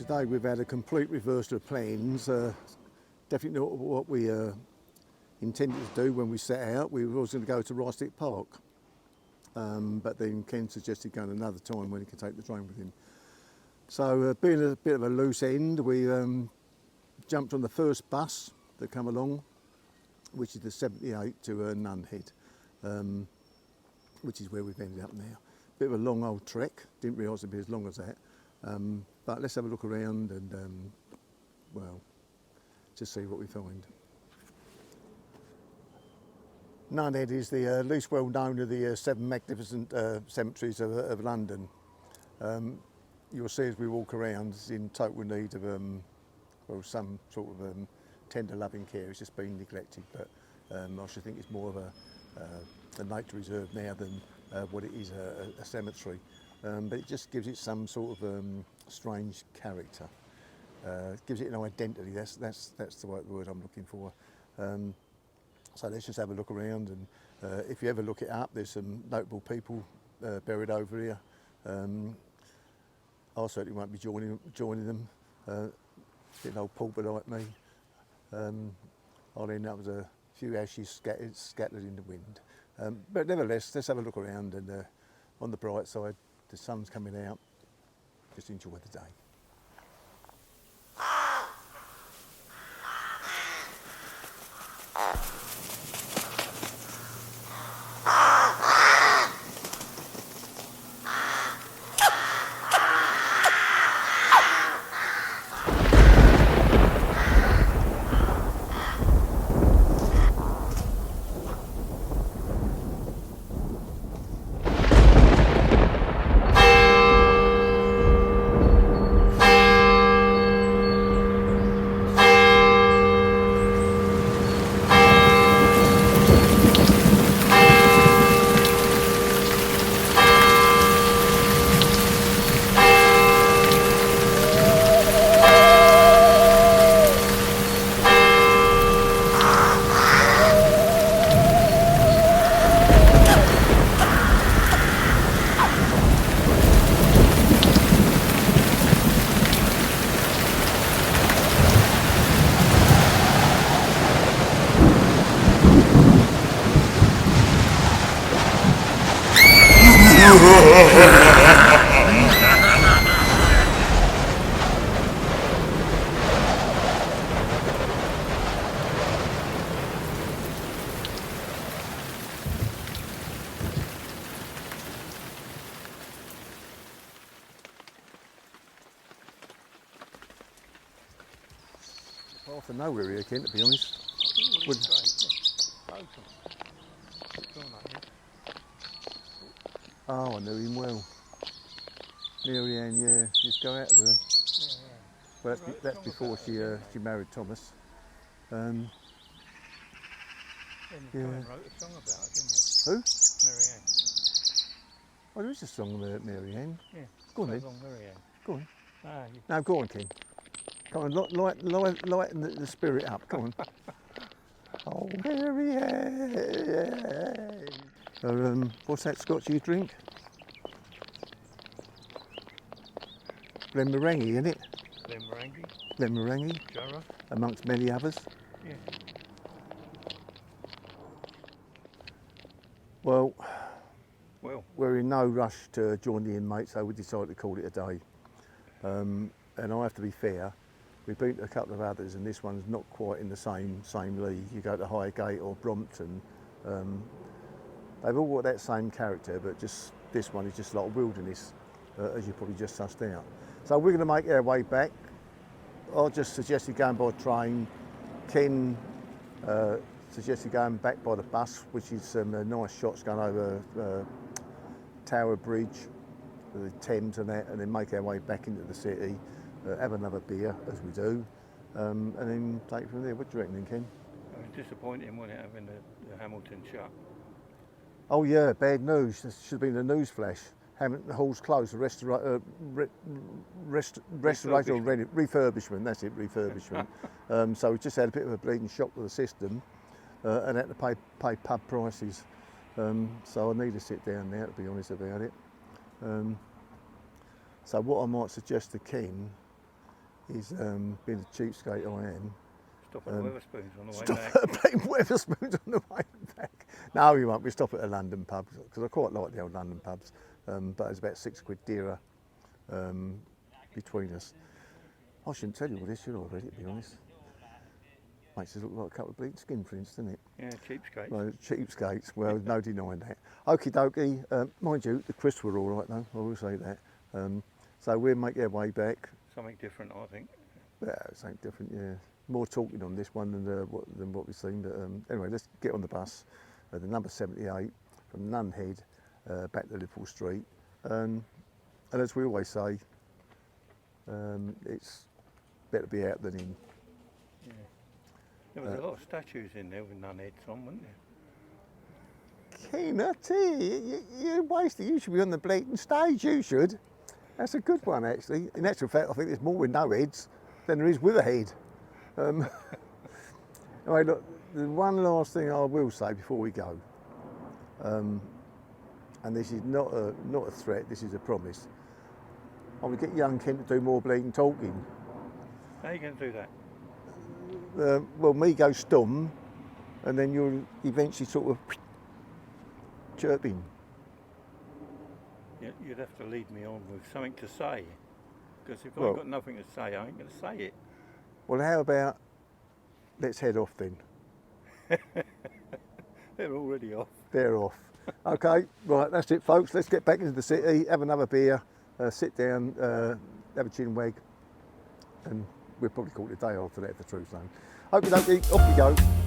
Today we've had a complete reversal of plans. Definitely not what we intended to do when we set out. We were always going to go to Rystick Park, but then Ken suggested going another time when he could take the drone with him. So being a bit of a loose end, we jumped on the first bus that come along, which is the 78 to Nunhead, which is where we've ended up now. Bit of a long old trek, didn't realise it'd be as long as that. But let's have a look around and, well, just see what we find. Nunhead is the least well known of the 7 magnificent cemeteries of London. You'll see as we walk around, it's in total need of well, some sort of tender loving care. It's just been neglected, but I should think it's more of a nature reserve now than what it is a cemetery. But it just gives it some sort of strange character. It gives it an identity. That's the right word I'm looking for. So let's just have a look around, and if you ever look it up, there's some notable people buried over here. I certainly won't be joining them. Bit an old pauper like me. I'll end up with a few ashes scattered in the wind. But nevertheless, let's have a look around, and on the bright side, the sun's coming out. Just enjoy the day. I often know where he came, to be honest. Oh, I knew him well. Mary Ann, yeah, just go out of her. Well, that's before she married Thomas. Yeah. Wrote a song about it, didn't he? Who? Mary Ann. Oh, there is a song about Mary Ann. Yeah. Go on then. Mary Ann. Go on. Ah, No, go on, Ken. Come on, lighten the spirit up. Come on. Oh, Mary Ann. What's that Scotch you drink? Glenmorangie, isn't it? Glenmorangie. Glenmorangie, Jarrah. amongst many others. Yeah. Well, we're in no rush to join the inmates, so we decided to call it a day. And I have to be fair, we've been to a couple of others, and this one's not quite in the same league. You go to Highgate or Brompton, they've all got that same character, but just this one is just like a wilderness, as you probably just sussed out. So we're going to make our way back. I just suggested going by train. Ken suggested going back by the bus, which is some nice shots going over Tower Bridge, the Thames and that, and then make our way back into the city, have another beer, as we do, and then take it from there. What do you reckon then, Ken? It was disappointing, wasn't it, having the Hamilton shut? Oh yeah, bad news. This should have been the news flash. Hamilton Hall's closed, the restoration or refurbishment, that's it, refurbishment. So we just had a bit of a bleeding shock to the system and had to pay pub prices. So I need to sit down now, to be honest about it. So what I might suggest to Ken is being a cheapskate I am. Stop at the Weatherspoons on the way Stop back. at a Weatherspoons on the way back. No, we won't. We stop at a London pub because I quite like the old London pubs, but it's about £6 dearer between us. I shouldn't tell you all this, should I, really, to be honest? Makes us look like a couple of bleeding skin prints, doesn't it? Yeah, cheapskates. Well, cheapskates, well, no denying that. Okie dokie, mind you, the crisps were all right though, I will say that. So we'll make our way back. Something different, I think. Yeah, something different, yeah. More talking on this one than what we've seen. But anyway, let's get on the bus, the number 78 from Nunhead back to Liverpool Street. And as we always say, it's better be out than in. Yeah. There was a lot of statues in there with Nunheads on, wasn't there? Keener T, you're wasting. You should be on the blatant stage, you should. That's a good one, actually. In actual fact, I think there's more with no heads than there is with a head. Anyway, look, the one last thing I will say before we go, and this is not a threat, this is a promise. I will get young Ken to do more bleeding talking. How are you going to do that? Well, me go stum, and then you'll eventually sort of chirping. You'd have to lead me on with something to say, because if Well, I've got nothing to say, I ain't going to say it. Well, how about let's head off then? They're already off. They're off. Okay, right, that's it, folks. Let's get back into the city, have another beer, sit down, have a chin wag, and we'll probably call it a day after that, if the truth's known. Okie dokie, off you go.